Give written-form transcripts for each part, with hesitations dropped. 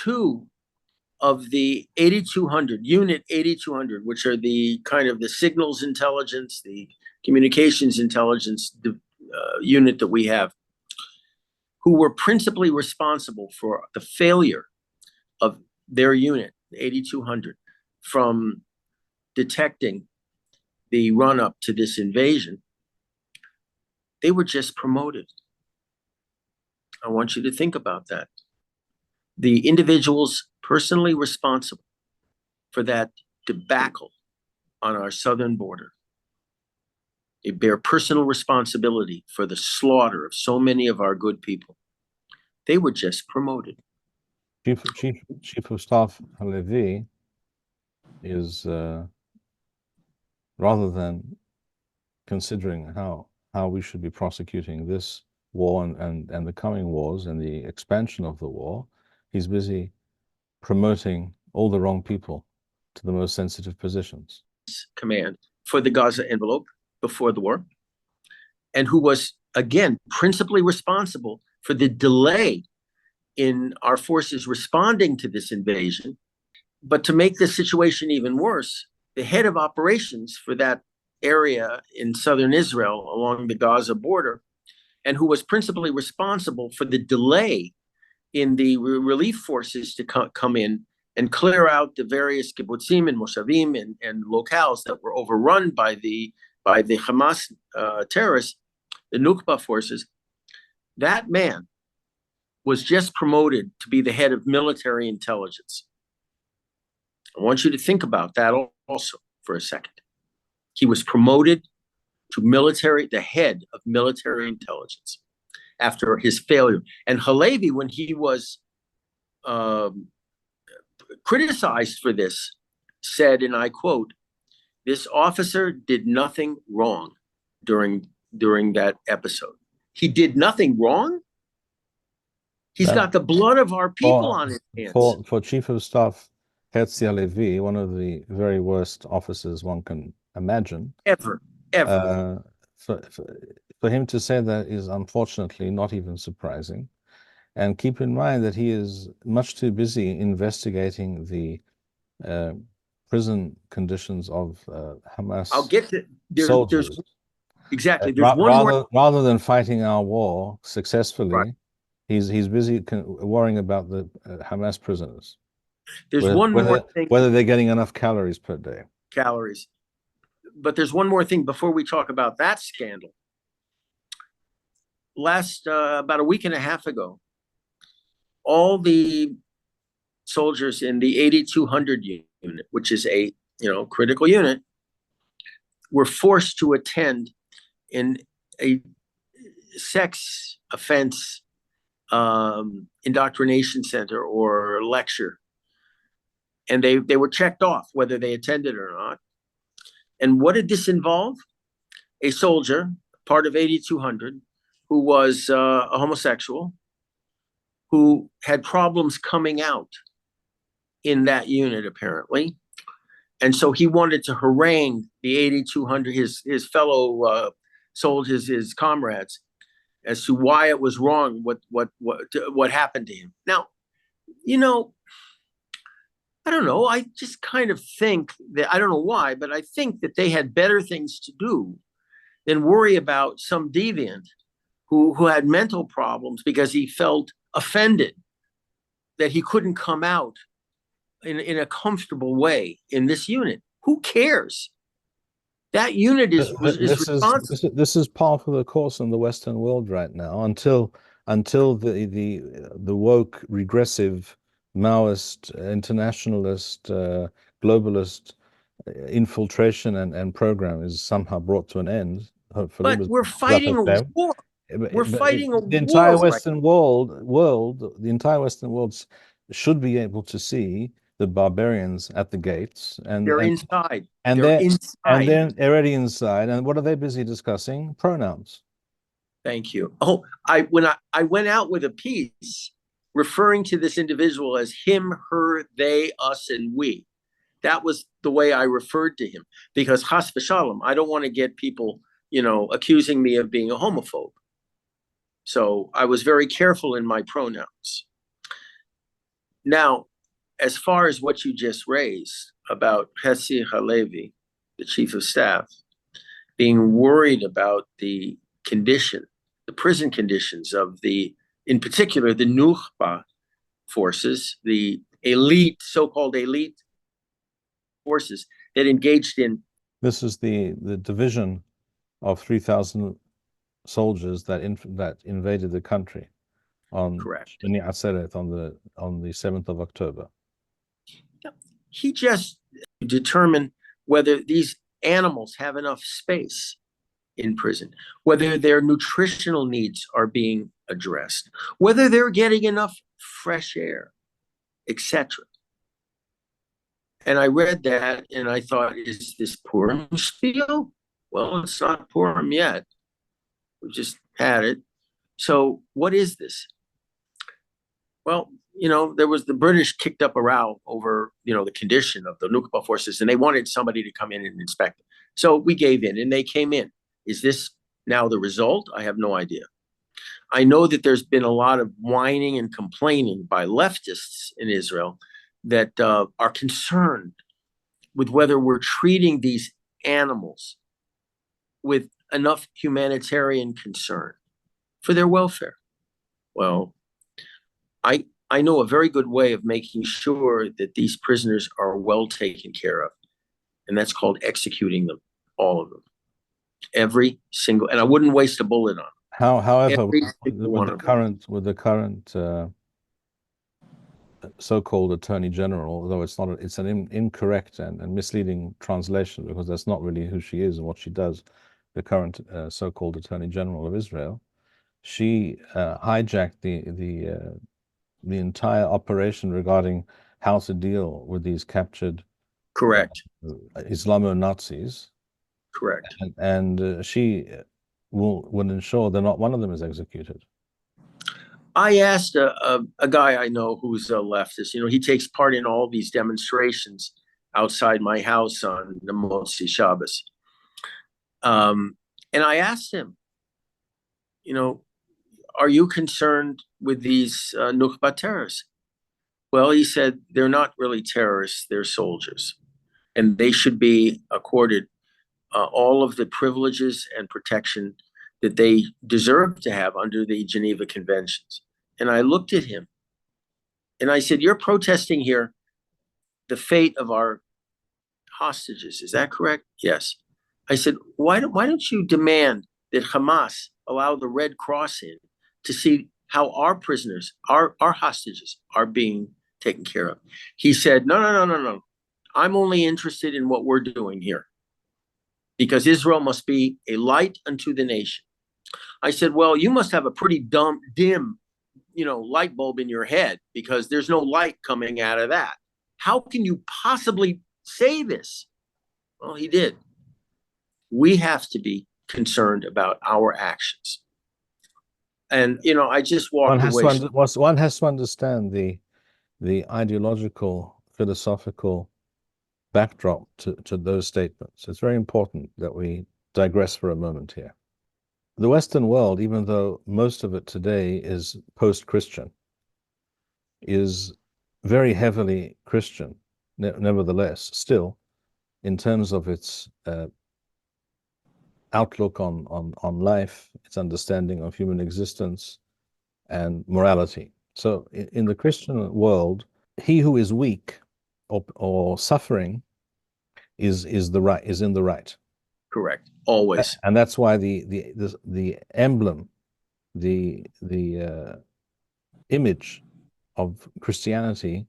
two of the 8200, Unit 8200, which are the kind of the signals intelligence, the communications intelligence unit that we have, who were principally responsible for the failure of their unit, 8200, from detecting the run-up to this invasion, they were just promoted. I want you to think about that. The individuals personally responsible for that debacle on our southern border, they bear personal responsibility for the slaughter of so many of our good people. They were just promoted. Chief of Staff Halevi is, rather than considering how we should be prosecuting this war and the coming wars and the expansion of the war, he's busy promoting all the wrong people to the most sensitive positions. Command for the Gaza envelope before the war, and who was, again, principally responsible for the delay in our forces responding to this invasion. But to make the situation even worse, the head of operations for that area in southern Israel along the Gaza border, and who was principally responsible for the delay in the relief forces to come in and clear out the various kibbutzim and moshavim and locales that were overrun by the Hamas terrorists, the Nukhba forces. That man was just promoted to be the head of military intelligence. I want you to think about that also for a second. He was promoted to the head of military intelligence after his failure. And Halevi, when he was criticized for this, said, and I quote, "This officer did nothing wrong during that episode." He did nothing wrong? He's got the blood of our people on his hands. For Chief of Staff Herzi Halevi, one of the very worst officers one can imagine. Ever. For him to say that is unfortunately not even surprising. And keep in mind that he is much too busy investigating the prison conditions of Hamas. I'll get to soldiers. Exactly. Rather than fighting our war successfully, right. he's busy worrying about the Hamas prisoners. There's one more thing. Whether they're getting enough calories per day. Calories. But there's one more thing before we talk about that scandal. About a week and a half ago, all the soldiers in the 8200 unit, which is a critical unit, were forced to attend in a sex offense indoctrination center or lecture. And they were checked off whether they attended or not. And what did this involve? A soldier, part of 8200, who was a homosexual, who had problems coming out in that unit, apparently. And so he wanted to harangue the 8200, his fellow soldiers, his comrades, as to why it was wrong, what happened to him. Now, I don't know. I just kind of think that, I don't know why, but I think that they had better things to do than worry about some deviant who had mental problems because he felt offended that he couldn't come out in a comfortable way in this unit. Who cares? That unit is responsible. This is par for the course in the Western world right now until the woke, regressive, Maoist, internationalist, globalist infiltration and program is somehow brought to an end. Hopefully, but we're fighting a war. We're fighting a war. The entire Western world, the entire Western world should be able to see the barbarians at the gates, and they're inside. And they're already inside. And what are they busy discussing? Pronouns. Thank you. Oh, when I went out with a piece referring to this individual as him, her, they, us, and we. That was the way I referred to him, because chas v'shalom, I don't want to get people, accusing me of being a homophobe. So I was very careful in my pronouns. Now, as far as what you just raised about Hesi Halevi, the chief of staff, being worried about the condition, the prison conditions of in particular, the Nukhba forces, the elite, so-called elite forces that engaged in. This is the division of 3,000 soldiers that invaded the country on Correct. Bnei Atzeret on the 7th of October. He just determined whether these animals have enough space in prison, whether their nutritional needs are being addressed, whether they're getting enough fresh air, etc. And I read that and I thought, is this Purim spiel? Well, it's not Purim yet. We just had it. So what is this? Well, there was the British kicked up a row over, the condition of the Nukhba forces, and they wanted somebody to come in and inspect it. So we gave in and they came in. Is this now the result? I have no idea. I know that there's been a lot of whining and complaining by leftists in Israel that are concerned with whether we're treating these animals with enough humanitarian concern for their welfare. Well, I know a very good way of making sure that these prisoners are well taken care of, and that's called executing them, all of them, every single. And I wouldn't waste a bullet on them. However, with the current so-called Attorney General, although it's an incorrect and misleading translation, because that's not really who she is and what she does. The current so-called Attorney General of Israel, she hijacked the entire operation regarding how to deal with these captured Correct. Islamo-Nazis. Correct. And she will ensure that not one of them is executed. I asked a guy I know who's a leftist. He takes part in all these demonstrations outside my house on the Motzi Shabbos. And I asked him, are you concerned with these Nukhba terrorists? Well, he said, they're not really terrorists, they're soldiers. And they should be accorded all of the privileges and protection that they deserve to have under the Geneva Conventions. And I looked at him and I said, you're protesting here the fate of our hostages. Is that correct? Yes. I said, why don't you demand that Hamas allow the Red Cross in to see how our prisoners, our hostages are being taken care of? He said, no. I'm only interested in what we're doing here, because Israel must be a light unto the nation. I said, well, you must have a pretty dim, light bulb in your head, because there's no light coming out of that. How can you possibly say this? Well, he did. We have to be concerned about our actions. And, I just walked away. One has to understand the ideological, philosophical backdrop to those statements. It's very important that we digress for a moment here. The Western world, even though most of it today is post-Christian, is very heavily Christian, nevertheless, still, in terms of its outlook on life, its understanding of human existence and morality. So in the Christian world, he who is weak or suffering is in the right. Correct. Always. And that's why the emblem, the image of Christianity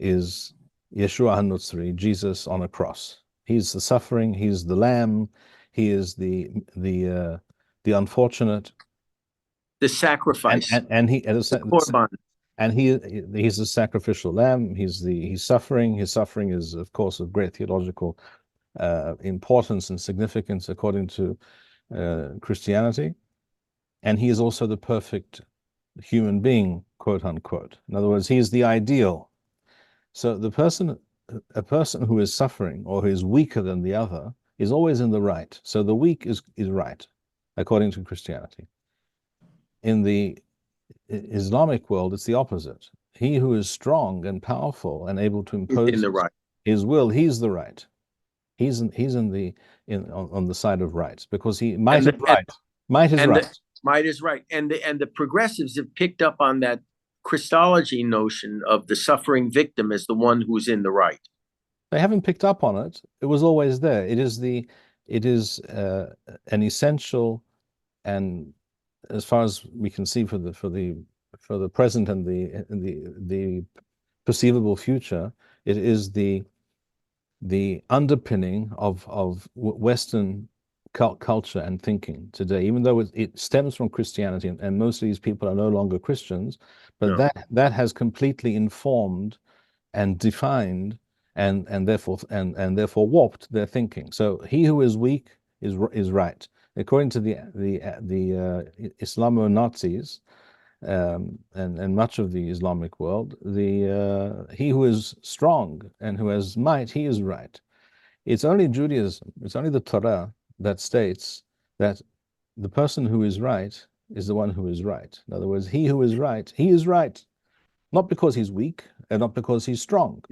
is Yeshua HaNutzri, Jesus on a cross. He's the suffering, he's the lamb, he is the unfortunate, the sacrifice, and he's the sacrificial lamb. He's suffering. His suffering is, of course, of great theological importance and significance according to Christianity, and he is also the perfect human being, quote unquote. In other words, he is the ideal. So a person who is suffering or who is weaker than the other is always in the right. So the weak is right, according to Christianity. In the Islamic world, it's the opposite. he who is strong and powerful and able to He's impose in the right. his will, he's the right. He's on the side of right, because might is right. Might is right. Might is right. And the progressives have picked up on that Christology notion of the suffering victim as the one who's in the right. They haven't picked up on it. It was always there. It is an essential, and as far as we can see for the present and the perceivable future, it is the underpinning of Western culture and thinking today, even though it stems from Christianity, and most of these people are no longer Christians, but No. that has completely informed and defined and therefore warped their thinking. So he who is weak is right, according to the Islamo-Nazis, and much of the Islamic world. He who is strong and who has might, he is right. It's only Judaism, it's only the Torah that states that the person who is right is the one who is right. In other words, he who is right, he is right, not because he's weak and not because he's strong,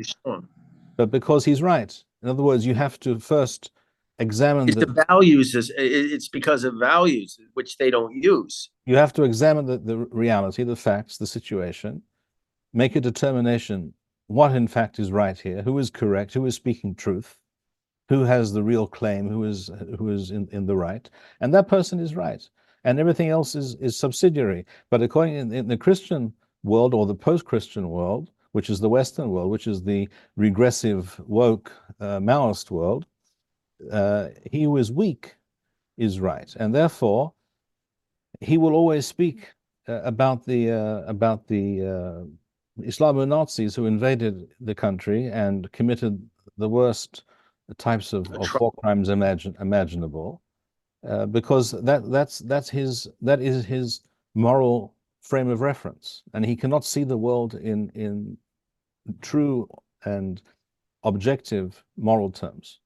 but because he's right. In other words, you have to first examine the values. It's because of values which they don't use. You have to examine the reality, the facts, the situation, make a determination what in fact is right here, who is correct, who is speaking truth, who has the real claim, who is in the right, and that person is right, and everything else is subsidiary. But according in the Christian world, or the post-Christian world, which is the Western world, which is the regressive, woke, Maoist world, he who is weak is right, and therefore he will always speak about the Islamo-Nazis who invaded the country and committed the worst types of war crimes imaginable, because that is his moral frame of reference, and he cannot see the world in true and objective moral terms.